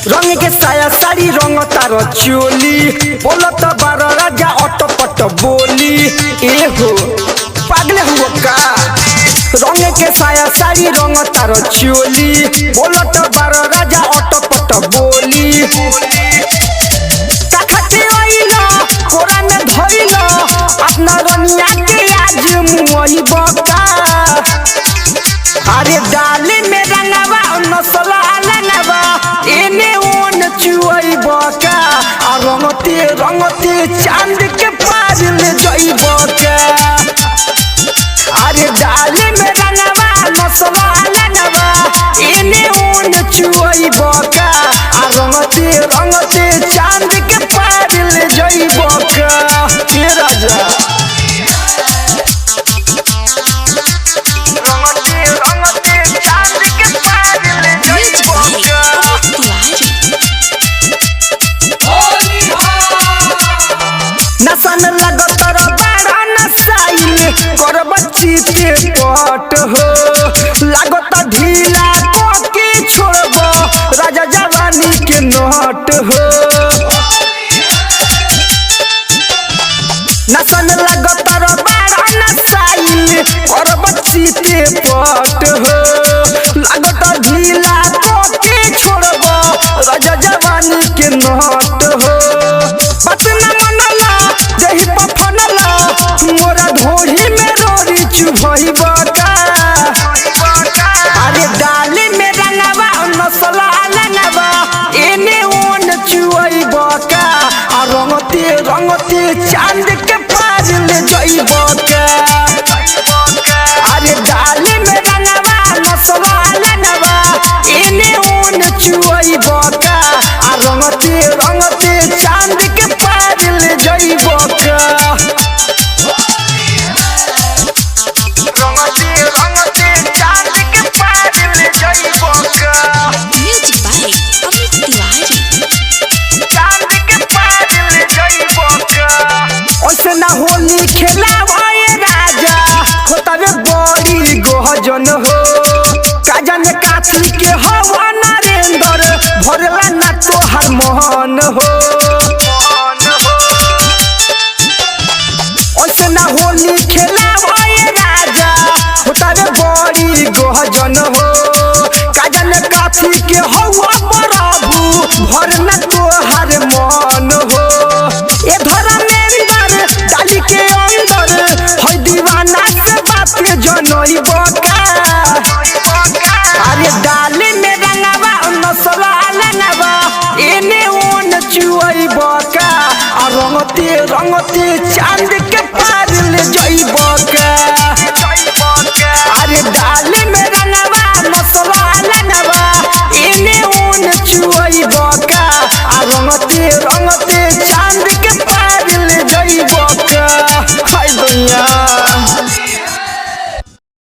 रंग के साया साड़ी रंग तारो चोली बोलत बारो राजा अटपट बोली ए हो पागल हुआ का। रंग के साया साड़ी रंग तारो चोली बोलत बारो राजा अटपट बोली। काखते आइलो कोरा में धइलो अपना रनिया के आज मुई बका। अरे डाले में रंगवा नसला अलनवा एने ओन चुई बका। रंगते रंगते चांद के पार ले जाई बका। अरे डाले में रंगवा नसला अलनवा एने ओन चुई बका। रंगते रंगते चांद के पार ले जाई बका। के राजा नसन लगतर बड़ा नसाइल कर बच्ची के पट हो। लागत ढीला के छोड़ब राजा जवानी के नट हो। नसन लगतर बड़ा नसाइल कर बच्ची के पट हो। लागत ढीला के छोड़ब राजा जवानी के नट हो। पतना मनला जही पफनला मोरा ढोही में रोरी चुभई बका। अरे डाले में रंगवा नसला अलनवा एने ओन चुई बका। रंगते रंगते चांद के पार ले जाई बका। अरे डाले में रंगवा नसला अलनवा एने ओन चुई बका। रंगते रंगते चांद के पार ले जाई बका। रंगते रंगते चांद के पार ले जाई बका। Music by Amit Tiwari. चांद के पार ले जाई बका। ओसे ना होली खेलावे राजा होतावे बड़ी गोहजन हो। काजन काठी के हवा नरेंद्र भरला ना तोहर मोहन हो। ओसे ना होली खेलावे राजा होतावे बड़ी गोहजन हो। काजन काठी के हवा प्रभु भरला तोहर मन हो। ए धर्मेंद्र डाली के अंदर है दीवाना से बात जनई बका। अरे डाले में रंगवा नसला अलनवा एने ओन चुई बका। रंगते रंगते चांद के पार ले जाई बका। अरे डाले में रंगवा नसला अलनवा